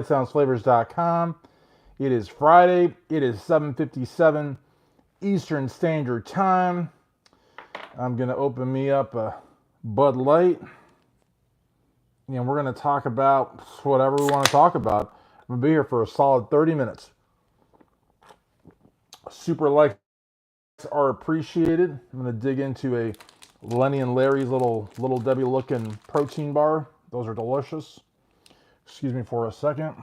sightsoundsflavors.com. It is Friday. It is 7:57 Eastern Standard Time. I'm going to open me up a Bud Light, and we're going to talk about whatever we want to talk about. I'm going to be here for a solid 30 minutes. Super likes are appreciated. I'm going to dig into a Lenny and Larry's little Debbie looking protein bar. Those are delicious. Excuse me for a second.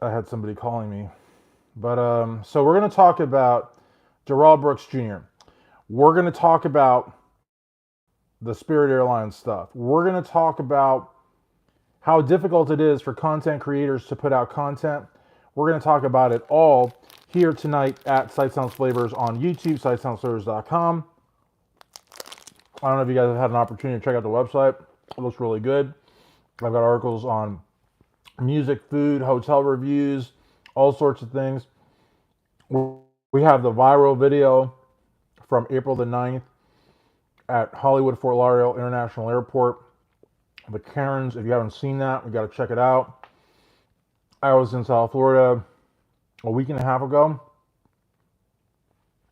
I had somebody calling me. But so we're going to talk about Darrell Brooks Jr. We're going to talk about the Spirit Airlines stuff. We're going to talk about how difficult it is for content creators to put out content. We're going to talk about it all here tonight at Sight Sounds Flavors on YouTube, sightsoundsflavors.com. I don't know if you guys have had an opportunity to check out the website. It looks really good. I've got articles on music, food, hotel reviews, all sorts of things. We have the viral video from April the 9th at Hollywood Fort Lauderdale International Airport. The Karens, if you haven't seen that, you got to check it out. I was in South Florida a week and a half ago.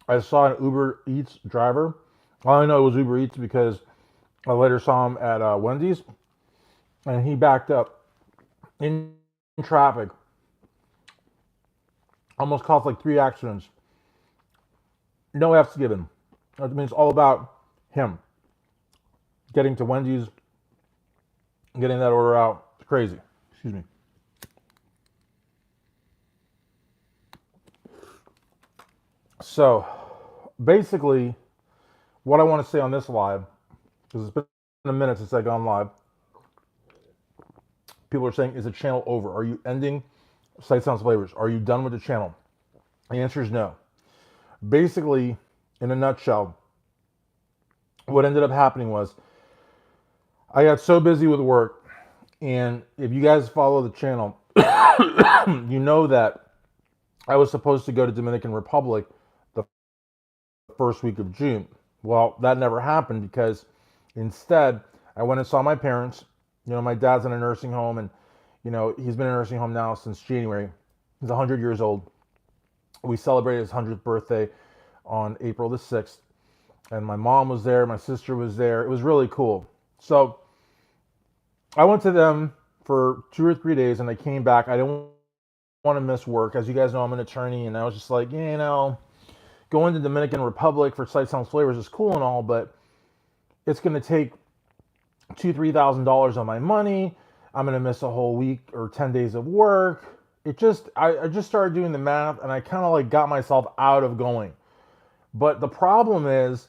I saw an Uber Eats driver. All I know it was Uber Eats because I later saw him at Wendy's, and he backed up in traffic. Almost caused like 3 accidents. No F's given. I mean, it's all about him getting to Wendy's, getting that order out. It's crazy. Excuse me. So, basically, what I want to say on this live, because it's been a minute since I've gone live, people are saying, is the channel over? Are you ending Sight Sounds Flavors? Are you done with the channel? The answer is no. Basically, in a nutshell, what ended up happening was I got so busy with work, and if you guys follow the channel, you know that I was supposed to go to Dominican Republic the first week of June. Well, that never happened because instead I went and saw my parents. You know, my dad's in a nursing home, and you know, he's been in a nursing home now since January. He's 100 years old. We celebrated his 100th birthday on April the 6th. And my mom was there, my sister was there. It was really cool. So I went to them for 2 or 3 days, and I came back. I didn't want to miss work. As you guys know, I'm an attorney, and I was just like, you know, going to Dominican Republic for Sight Sounds Flavors is cool and all, but it's going to take $2,000-$3,000 of my money. I'm going to miss a whole week or 10 days of work. I just started doing the math, and I kind of like got myself out of going. But the problem is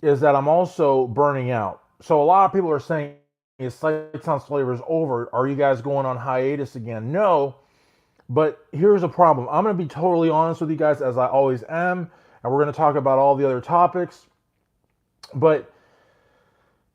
that I'm also burning out. So a lot of people are saying, is Sight Sounds Flavors over? Are you guys going on hiatus again? No, but here's a problem. I'm going to be totally honest with you guys, as I always am, and we're going to talk about all the other topics. But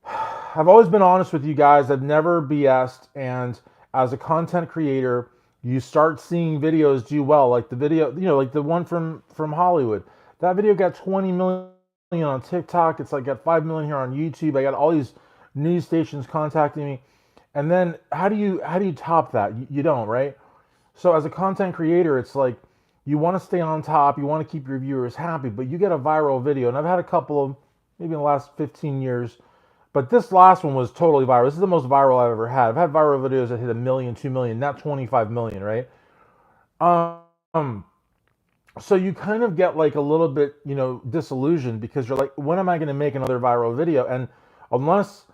I've always been honest with you guys. I've never BS'd, and as a content creator, you start seeing videos do well, like the video, you know, like the one from Hollywood. That video got 20 million on TikTok. It's like got 5 million here on YouTube. I got all these news stations contacting me, and then how do you top that? You don't, right? So as a content creator, it's like you want to stay on top, you want to keep your viewers happy, but you get a viral video, and I've had a couple of maybe in the last 15 years. But this last one was totally viral. This is the most viral I've ever had. I've had viral videos that hit 1 million, 2 million, not 25 million, right? So you kind of get like a little bit, you know, disillusioned because you're like, when am I going to make another viral video? And unless,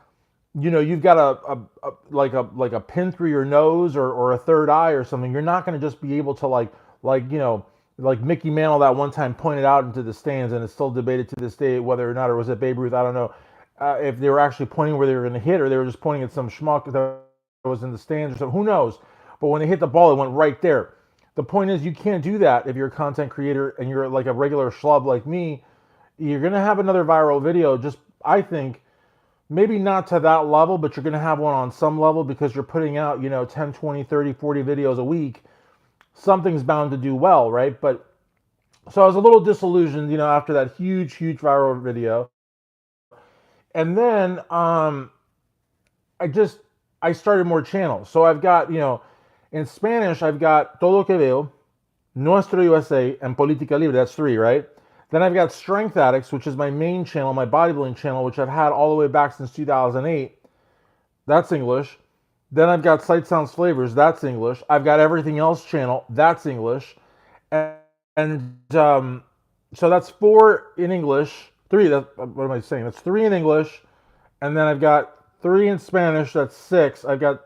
you know, you've got a pin through your nose or a third eye or something, you're not going to just be able to like you know, like Mickey Mantle that one time pointed out into the stands, and it's still debated to this day whether or not, or was it Babe Ruth? I don't know. If they were actually pointing where they were going to hit, or they were just pointing at some schmuck that was in the stands or something. Who knows? But when they hit the ball, it went right there. The point is, you can't do that if you're a content creator and you're like a regular schlub like me. You're going to have another viral video, just, I think, maybe not to that level, but you're going to have one on some level because you're putting out, you know, 10, 20, 30, 40 videos a week. Something's bound to do well, right? But so I was a little disillusioned, you know, after that huge viral video. And then I started more channels. So I've got, in Spanish, I've got Todo Que Veo, Nuestro USA, and Política Libre. That's 3, right? Then I've got Strength Addicts, which is my main channel, my bodybuilding channel, which I've had all the way back since 2008. That's English. Then I've got Sight Sounds Flavors. That's English. I've got Everything Else channel. That's English. And so that's 4 in English. 3. What am I saying? That's 3 in English. And then I've got 3 in Spanish. That's 6. And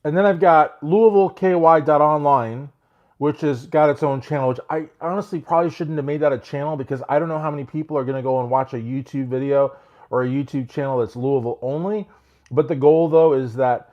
then I've got LouisvilleKY.online, which has got its own channel, which I honestly probably shouldn't have made that a channel because I don't know how many people are going to go and watch a YouTube video or a YouTube channel that's Louisville only. But the goal, though, is that,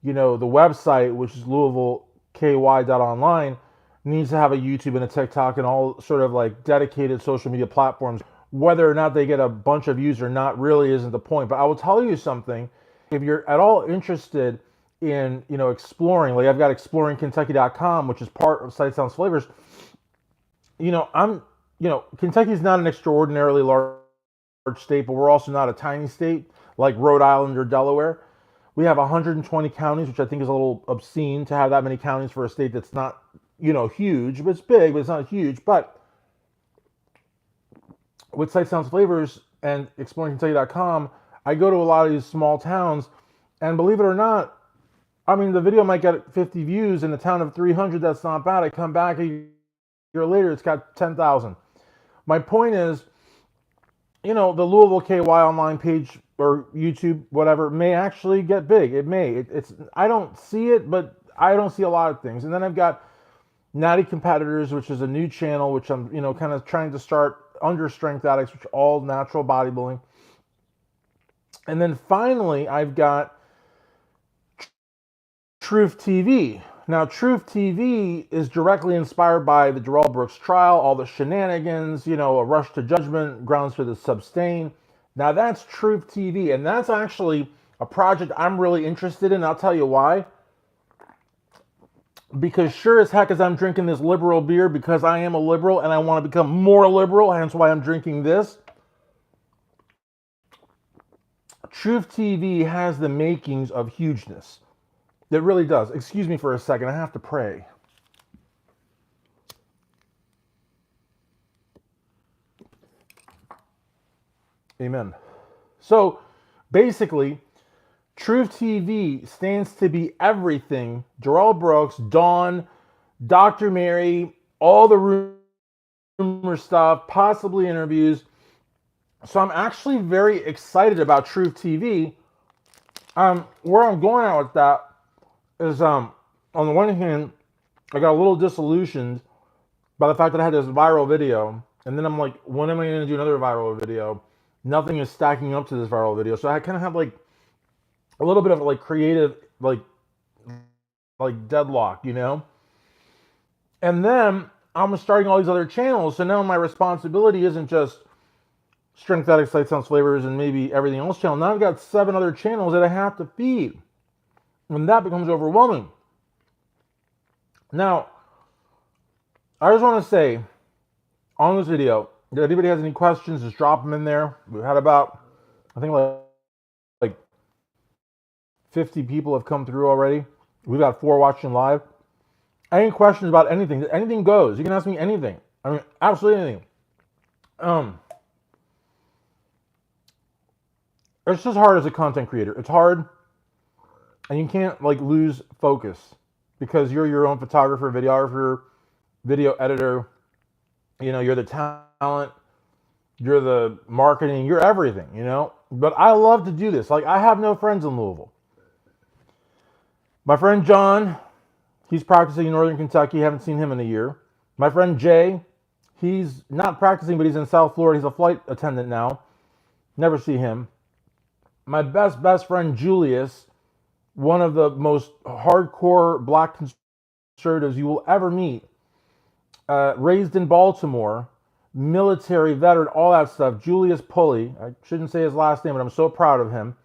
the website, which is LouisvilleKY.online, needs to have a YouTube and a TikTok and all sort of like dedicated social media platforms. Whether or not they get a bunch of views or not really isn't the point. But I will tell you something. If you're at all interested in, exploring, like I've got exploringkentucky.com, which is part of Sight Sounds Flavors, Kentucky's not an extraordinarily large state, but we're also not a tiny state like Rhode Island or Delaware. We have 120 counties, which I think is a little obscene to have that many counties for a state that's not, huge, but it's big, but it's not huge. But with Sight Sounds Flavors and exploringkentucky.com, I go to a lot of these small towns, and believe it or not, I mean, the video might get 50 views in a town of 300. That's not bad. I come back a year later, it's got 10,000. My point is, the Louisville KY online page or YouTube, whatever, may actually get big. It may. I don't see it, but I don't see a lot of things. And then I've got Natty Competitors, which is a new channel, which I'm, kind of trying to start under Strength Addicts, which are all natural bodybuilding. And then finally, I've got Truth TV. Now, Truth TV is directly inspired by the Darrell Brooks trial, all the shenanigans, a rush to judgment, grounds for the sustain. Now, that's Truth TV, and that's actually a project I'm really interested in. I'll tell you why. Because sure as heck as I'm drinking this liberal beer, because I am a liberal and I want to become more liberal, hence why I'm drinking this. Truth TV has the makings of hugeness. It really does. Excuse me for a second. I have to pray. Amen. So, basically, Truth TV stands to be everything Darrell Brooks, Dawn, Dr. Mary, all the rumor stuff, possibly interviews. So I'm actually very excited about Truth TV. Where I'm going at with that is, on the one hand, I got a little disillusioned by the fact that I had this viral video, and then I'm like, when am I going to do another viral video? Nothing is stacking up to this viral video, so I kind of have like a little bit of like creative like deadlock, And then I'm starting all these other channels, so now my responsibility isn't just Strength Addicts, Sight Sounds Flavors, and maybe Everything Else channel. Now I've got 7 other channels that I have to feed. And that becomes overwhelming. Now, I just want to say on this video, if anybody has any questions, just drop them in there. We've had about, I think like 50 people have come through already. We've got 4 watching live. Any questions about anything? Anything goes. You can ask me anything. I mean, absolutely anything. It's just hard as a content creator. It's hard. And you can't like lose focus because you're your own photographer, videographer, video editor. You're the talent, you're the marketing, you're everything, But I love to do this. Like, I have no friends in Louisville. My friend John, he's practicing in Northern Kentucky. Haven't seen him in a year. My friend Jay, he's not practicing, but he's in South Florida. He's a flight attendant now. Never see him. My best friend Julius, one of the most hardcore black conservatives you will ever meet, raised in Baltimore, military veteran, all that stuff. Julius Pulley. I shouldn't say his last name, but I'm so proud of him.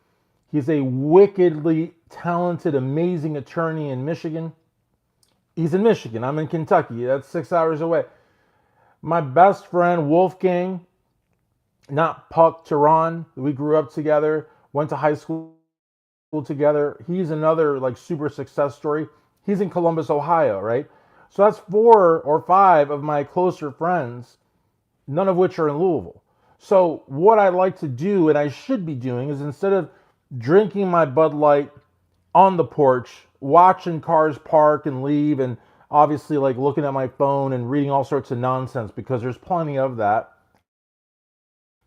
He's a wickedly talented, amazing attorney in Michigan. He's in Michigan. I'm in Kentucky. That's 6 hours away. My best friend Wolfgang, not Puck Tehran. We grew up together, went to high school together. He's another like super success story. He's in Columbus, Ohio, right? So that's 4 or 5 of my closer friends, none of which are in Louisville. So what I like to do, and I should be doing, is instead of drinking my Bud Light on the porch, watching cars park and leave, and obviously like looking at my phone and reading all sorts of nonsense, because there's plenty of that,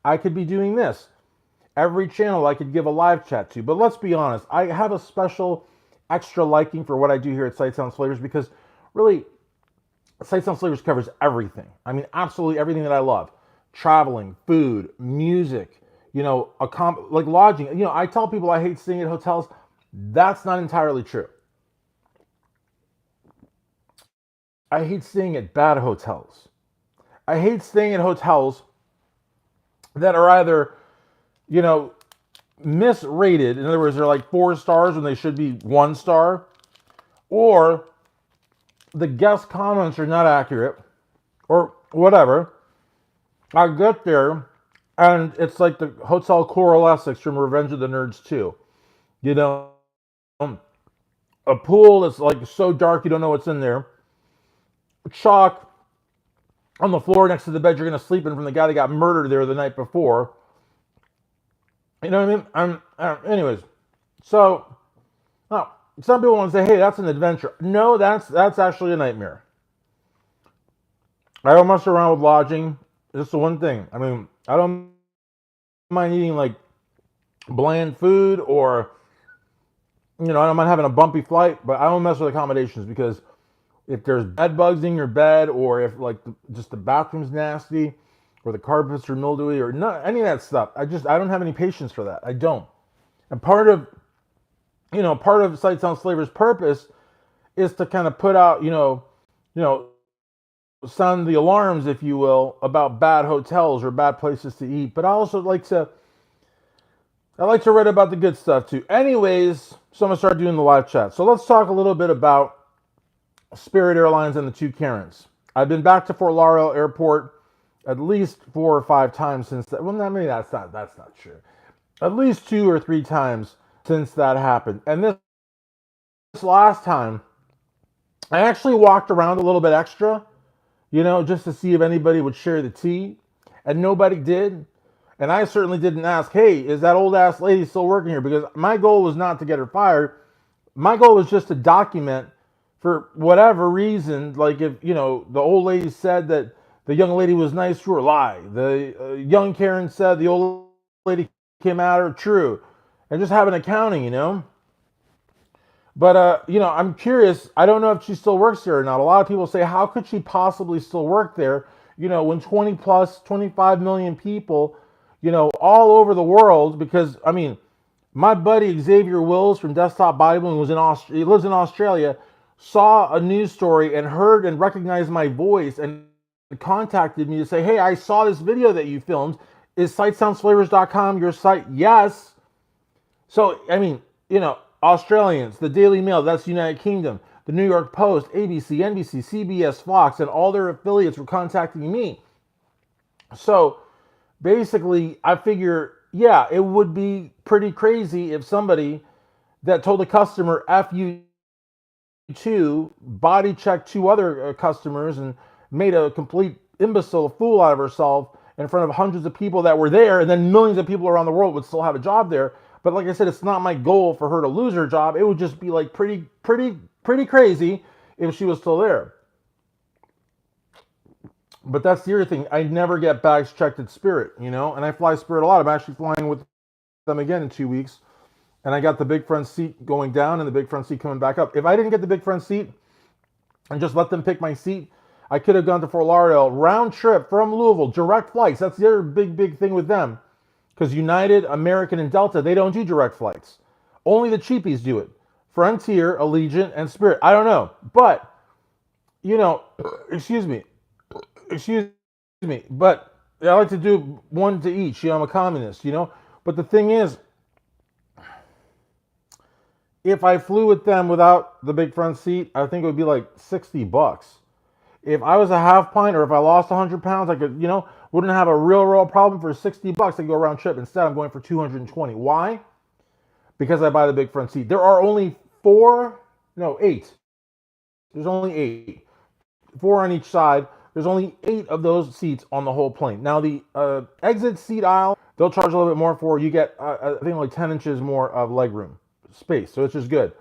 I could be doing this. Every channel I could give a live chat to. But let's be honest, I have a special extra liking for what I do here at Sight Sounds Flavors, because really, Sight Sounds Flavors covers everything. I mean, absolutely everything that I love. Traveling, food, music, like lodging. I tell people I hate staying at hotels. That's not entirely true. I hate staying at bad hotels. I hate staying at hotels that are either, misrated. In other words, they're like 4 stars when they should be 1 star, or the guest comments are not accurate, or whatever. I get there, and it's like the Hotel Coral Essex from Revenge of the Nerds 2. A pool that's like so dark you don't know what's in there. Chalk on the floor next to the bed you're going to sleep in from the guy that got murdered there the night before. You know what I mean? Anyways, so some people want to say, hey, that's an adventure. No, that's actually a nightmare. I don't mess around with lodging. Just the one thing. I mean, I don't mind eating like bland food, or I don't mind having a bumpy flight, but I don't mess with accommodations, because if there's bed bugs in your bed, or if like just the bathroom's nasty, or the carpets are mildewy, or not any of that stuff, I don't have any patience for that. I don't. And part of Sight Sounds Flavors' purpose is to kind of put out, sound the alarms, if you will, about bad hotels or bad places to eat. But I also like to write about the good stuff too. Anyways, so I'm gonna start doing the live chat. So let's talk a little bit about Spirit Airlines and the 2 Karens. I've been back to Fort Lauderdale Airport at least 4 or 5 times since that. Well, maybe that's not true. At least 2 or 3 times since that happened. And this last time, I actually walked around a little bit extra, just to see if anybody would share the tea, and nobody did. And I certainly didn't ask, hey, is that old ass lady still working here? Because my goal was not to get her fired. My goal was just to document, for whatever reason, like if, the old lady said that the young lady was nice to her, lie. The young Karen said the old lady came at her, true. And just have an accounting, But, I'm curious. I don't know if she still works there or not. A lot of people say, how could she possibly still work there? When 25 million people, all over the world, because, I mean, my buddy Xavier Wills from Desktop Bodybuilding he lives in Australia, saw a news story and heard and recognized my voice and contacted me to say, hey, I saw this video that you filmed. Is sightsoundsflavors.com your site? Yes. So, I mean, Australians, the Daily Mail, that's the United Kingdom, the New York Post, ABC, NBC, CBS, Fox, and all their affiliates were contacting me. So basically, I figure, yeah, it would be pretty crazy if somebody that told a customer, F you too, body checked 2 other customers and made a complete imbecile, fool out of herself in front of hundreds of people that were there, and then millions of people around the world would still have a job there. But like I said, it's not my goal for her to lose her job. It would just be like pretty crazy if she was still there. But that's the other thing. I never get bags checked at Spirit, and I fly Spirit a lot. I'm actually flying with them again in 2 weeks. And I got the big front seat going down and the big front seat coming back up. If I didn't get the big front seat and just let them pick my seat, I could have gone to Fort Lauderdale, round trip from Louisville, direct flights. That's the other big thing with them. Because United, American, and Delta, they don't do direct flights. Only the cheapies do it. Frontier, Allegiant, and Spirit. I don't know. But, excuse me. But I like to do one to each. I'm a communist, But the thing is, if I flew with them without the big front seat, I think it would be like $60. If I was a half pint, or if I lost 100 pounds, I could, wouldn't have a real problem for $60 to go round trip. Instead, I'm going for 220. Why? Because I buy the big front seat. There are only eight. There's only 8. 4 on each side. There's only 8 of those seats on the whole plane. Now, the exit seat aisle, they'll charge a little bit more for. You get, I think, like 10 inches more of leg room space. So it's just good.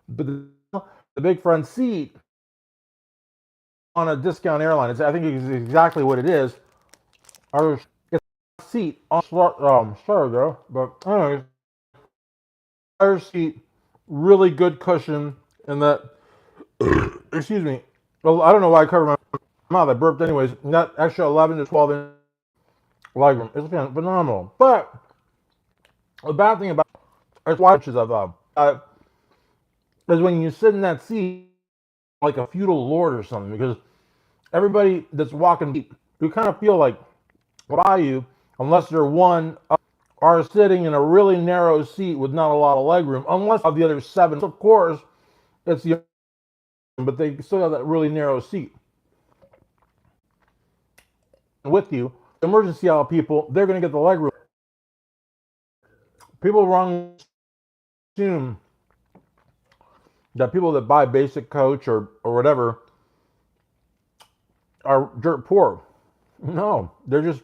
But the big front seat on a discount airline, I think it's exactly what it is. It's a seat on sorry though, but anyways, seat, really good cushion, and that excuse me. Well, I don't know why I covered my mouth. I burped anyways. And that extra 11 to 12 inch leg room is phenomenal. But the bad thing about it's watches of is when you sit in that seat like a feudal lord or something, because everybody that's walking, you kind of feel like by you, unless they're are sitting in a really narrow seat with not a lot of leg room, unless of the other 7. Of course, it's the but they still have that really narrow seat with you. Emergency aisle people, they're going to get the leg room. People wrongly assume that people that buy basic coach or whatever are dirt poor. No, they're just,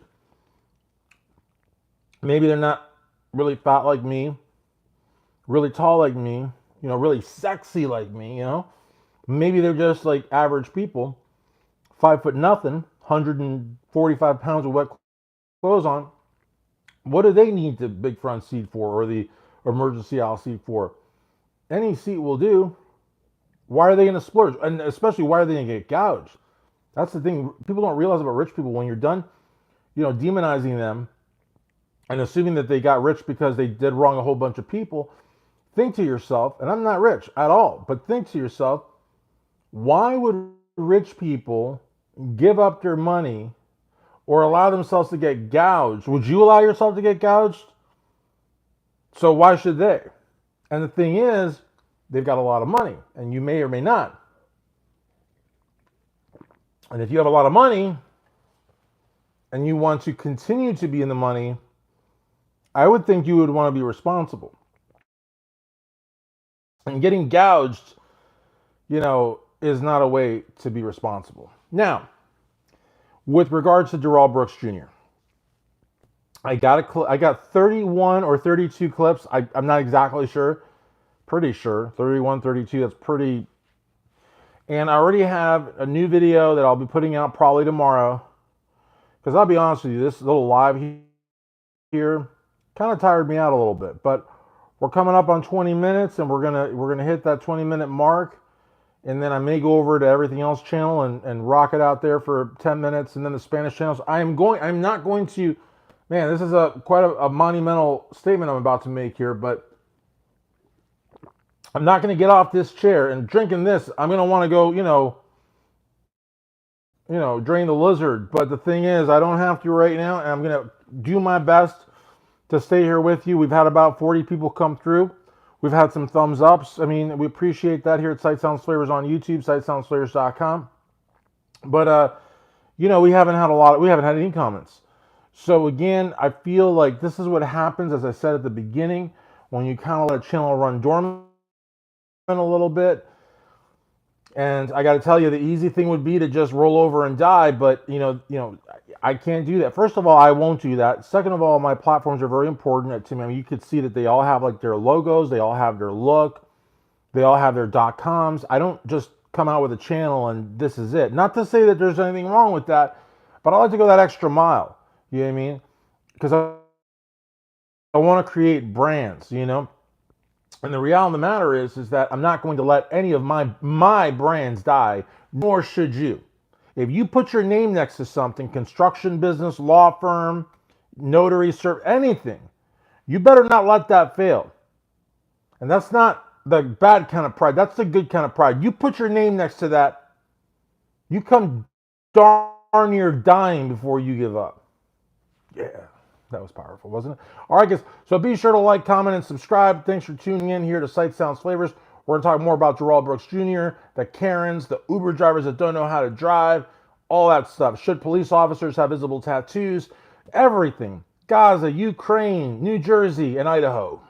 maybe they're not really fat like me, really tall like me, really sexy like me, Maybe they're just like average people, 5 foot nothing, 145 pounds of wet clothes on. What do they need the big front seat for, or the emergency aisle seat for? Any seat will do. Why are they going to splurge? And especially, why are they going to get gouged? That's the thing people don't realize about rich people. When you're done, demonizing them and assuming that they got rich because they did wrong a whole bunch of people, think to yourself, and I'm not rich at all, but think to yourself, why would rich people give up their money or allow themselves to get gouged? Would you allow yourself to get gouged? So why should they? And the thing is, they've got a lot of money, and you may or may not. And if you have a lot of money and you want to continue to be in the money, I would think you would want to be responsible. And getting gouged, is not a way to be responsible. Now, with regards to Darrell Brooks Jr., I got 31 or 32 clips. I'm not exactly sure. Pretty sure. 31, 32, that's pretty. And I already have a new video that I'll be putting out probably tomorrow. Because I'll be honest with you, this little live here kind of tired me out a little bit. But we're coming up on 20 minutes, and we're gonna hit that 20-minute mark. And then I may go over to Everything Else channel and rock it out there for 10 minutes, and then the Spanish channels. I'm not going to, man, this is quite a monumental statement I'm about to make here, but I'm not going to get off this chair and drinking this. I'm going to want to go, drain the lizard. But the thing is, I don't have to right now, and I'm going to do my best to stay here with you. We've had about 40 people come through. We've had some thumbs ups. I mean, we appreciate that here at Sight Sounds Flavors on YouTube, sightsoundsflavors.com. But, we haven't had any comments. So again, I feel like this is what happens, as I said at the beginning, when you kind of let a channel run dormant a little bit. And I got to tell you, the easy thing would be to just roll over and die. But, I can't do that. First of all, I won't do that. Second of all, my platforms are very important to me. I mean, you could see that they all have like their logos. They all have their look. They all have their .coms. I don't just come out with a channel and this is it. Not to say that there's anything wrong with that, but I like to go that extra mile. You know what I mean? Because I want to create brands, And the reality of the matter is that I'm not going to let any of my brands die, nor should you. If you put your name next to something, construction business, law firm, notary, anything, you better not let that fail. And that's not the bad kind of pride. That's the good kind of pride. You put your name next to that, you come darn near dying before you give up. Yeah, that was powerful, wasn't it? All right, guys. So be sure to like, comment, and subscribe. Thanks for tuning in here to Sight Sounds Flavors. We're going to talk more about Darrell Brooks Jr., the Karens, the Uber drivers that don't know how to drive, all that stuff. Should police officers have visible tattoos? Everything. Gaza, Ukraine, New Jersey, and Idaho.